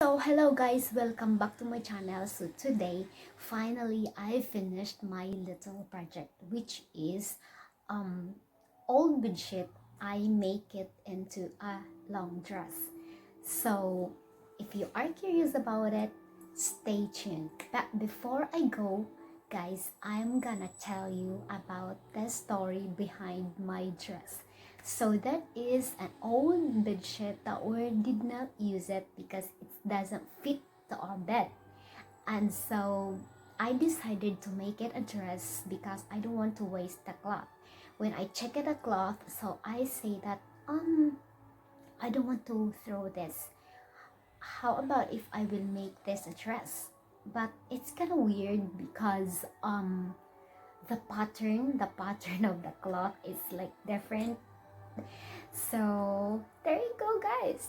So hello guys, welcome back to my channel. So today finally I finished my little project, which is old bedsheet. I make it into a long dress. So if you are curious about it, stay tuned. But before I go, guys, I'm gonna tell you about the story behind my dress. So that is an old bedsheet that we did not use it because it doesn't fit to our bed. And so I decided to make it a dress because I don't want to waste the cloth. When I check the cloth, so I say that I don't want to throw this. How about if I will make this a dress? But it's kind of weird because the pattern of the cloth is like different. So there you go, guys.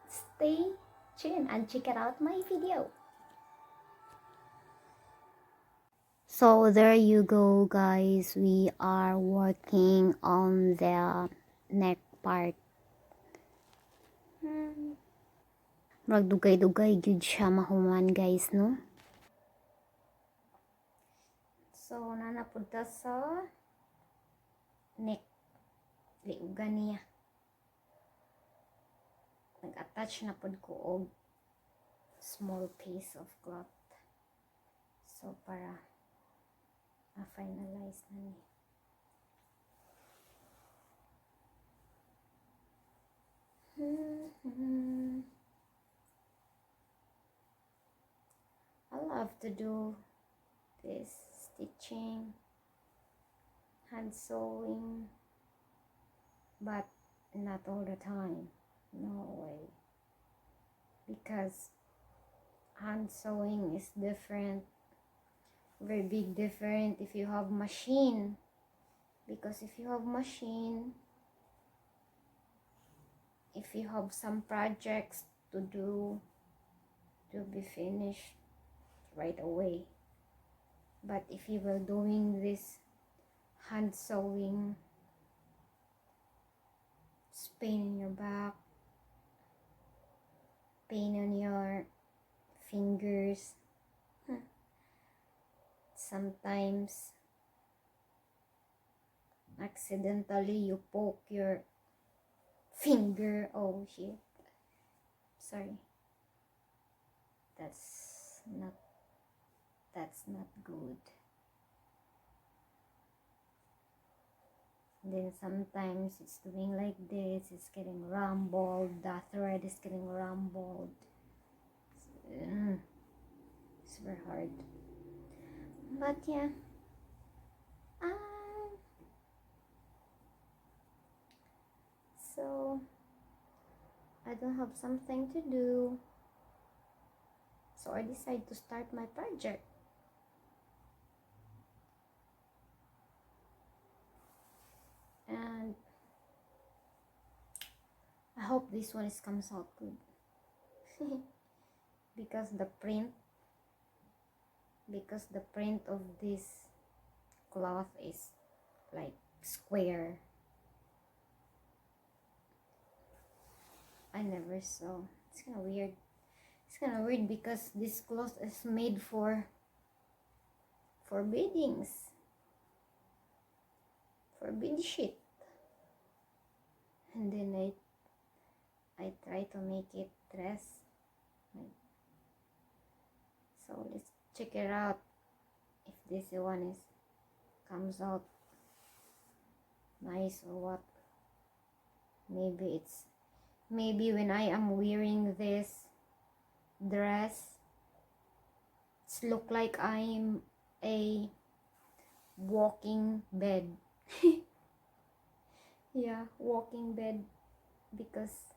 Stay tuned and check it out my video. So there you go, guys. We are working on the neck part. Magdugay-dugay gyud siya mahuman, guys, no? So nanapunta sa neck. Liugan niya. Nag-attach na pod ko og small piece of cloth. So para ma-finalize na niya. I love to do this stitching, hand sewing, but not all the time. No way. Because hand sewing is different, very big different if you have machine. Because if you have machine, if you have some projects to do, to be finished right away. But if you were doing this hand sewing, it's pain in your back, pain on your fingers. Sometimes accidentally you poke your finger. Oh shit, sorry, that's not good. Then sometimes it's doing like this, it's getting rumbled, the thread is getting rumbled. It's very hard, but yeah. So I don't have something to do, so I decided to start my project. And I hope this one comes out good. because the print of this cloth is like square. I never saw. It's kind of weird. Because this cloth is made for beddings, for bed sheet. And then I try to make it dress. So let's check it out if this one comes out nice or what. Maybe when I am wearing this dress, it's look like I'm a walking bed. Yeah, walking bed, because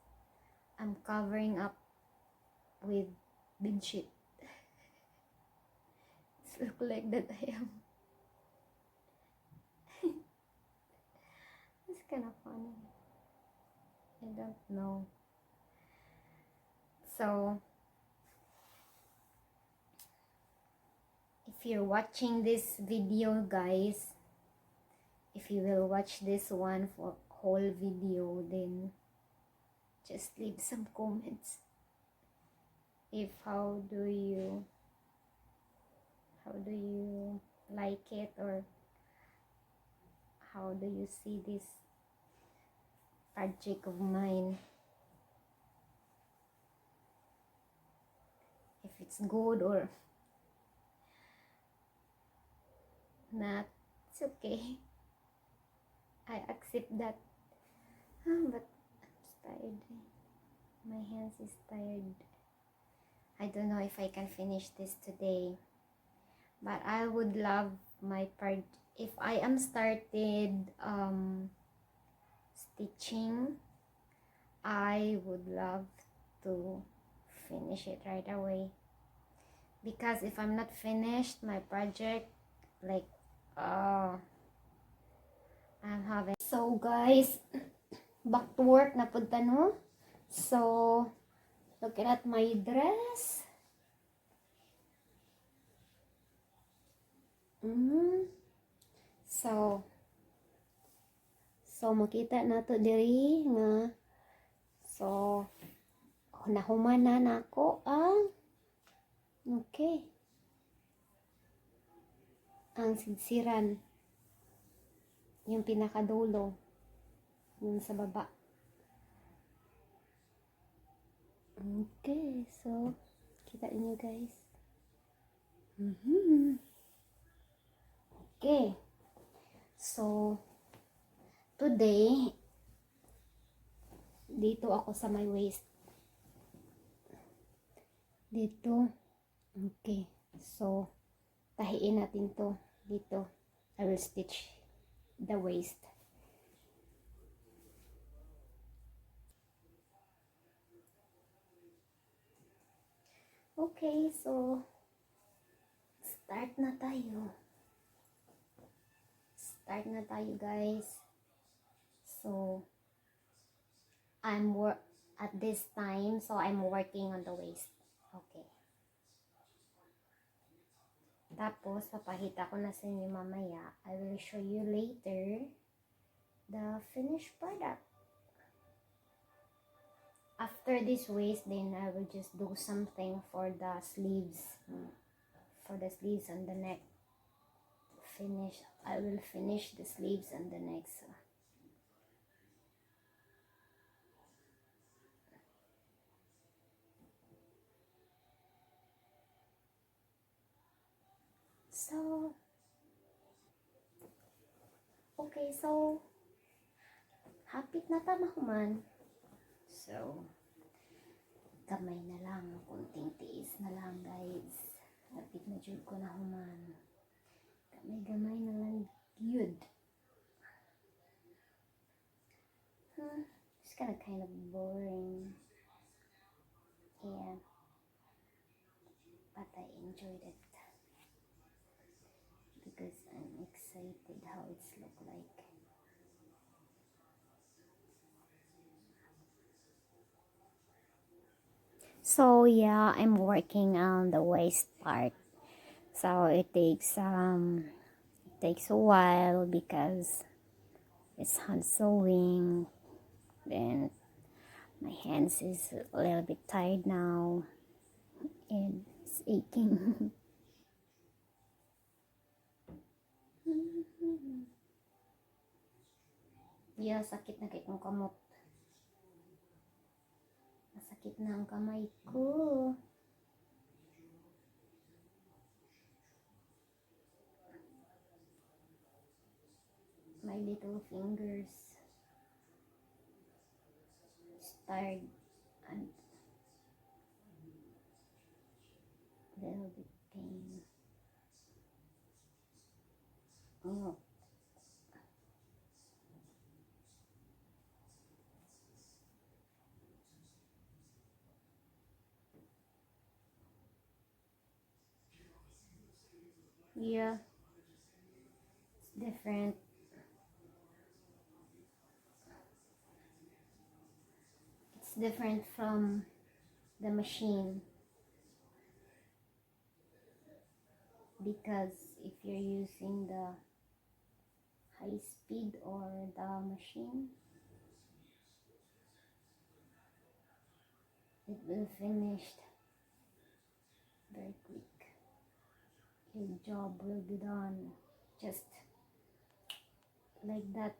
I'm covering up with bed sheet. It's look like that I am. It's kind of funny. I don't know. So if you're watching this video, guys, if you will watch this one for whole video, then just leave some comments. if how do you like it, or how do you see this project of mine, if it's good or not. It's okay. I accept that. But I'm tired. My hands is tired. I don't know if I can finish this today, but I would love my part. If I am started stitching, I would love to finish it right away, because if I'm not finished my project, like, uh I'm having, so guys, back to work na punta, no? So looking at my dress. mm. so makita na to diri nga, so nahuman na nako ang, okay, ang sidsiran, yung pinakadulo, yung sa baba. Okay, so kita niyo guys. Okay, so today dito ako sa my waist dito. Okay, so tahiin natin to dito. I will stitch the waist. Okay, so start na tayo. Start na tayo guys. So I'm at this time, so I'm working on the waist. Okay. Tapos papahita ko na sa inyo mamaya. I will show you later the finished product. After this waist, then I will just do something for the sleeves. For the sleeves and the neck. I will finish the sleeves and the neck. So okay, so hapit na ta mahuman. So kamay na lang, kunting tiis na lang guys. Hapit na jud ko na human. Gamay na lang yun. It's kind of boring. Yeah. But I enjoyed it. Because I'm excited how it's look like. So yeah, I'm working on the waist part. So it takes a while because it's hand sewing. Then my hands is a little bit tired now and it's aching. Yeah, sakit na kay kong kamot. Masakit na ang kamay ko. My little fingers is tired and a little bit pain. Oh. Yeah, it's different. It's different from the machine, because if you're using the high speed or the machine, it will finish your job will be done just like that.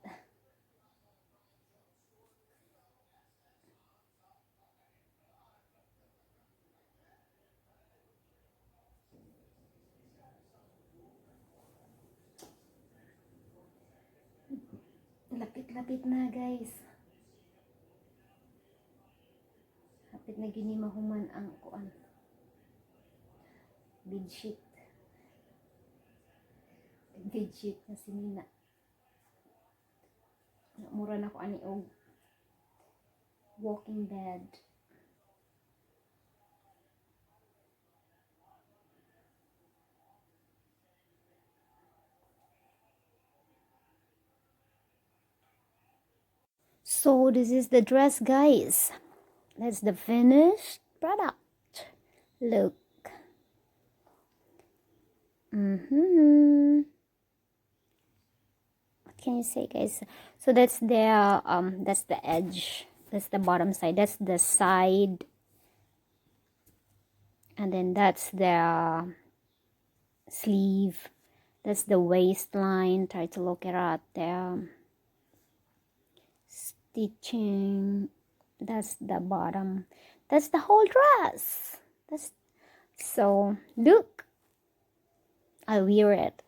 Lapit-lapit na guys. Lapit na gini mahuman ang kuan. Bedsheet. Bedsheet na sinina. Mura na ko ani og walking bed. So this is the dress guys. That's the finished product. Look. What can you say guys? So that's the edge. That's the bottom side. That's the side. And then that's the sleeve. That's the waistline. Try to look at the stitching. That's the bottom. That's the whole dress. So look, I wear it.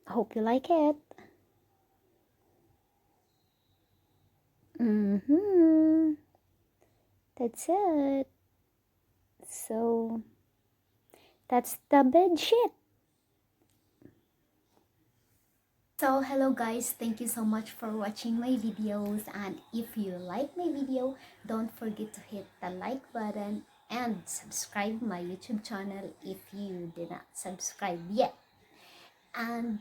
Hope you like it. That's it. So that's the bed sheet. So hello guys, thank you so much for watching my videos, and if you like my video, don't forget to hit the like button and subscribe my YouTube channel if you did not subscribe yet. And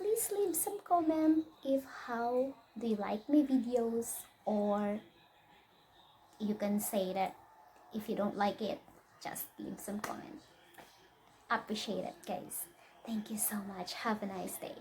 please leave some comment if how do you like my videos, or you can say that if you don't like it, just leave some comment. Appreciate it guys. Thank you so much. Have a nice day.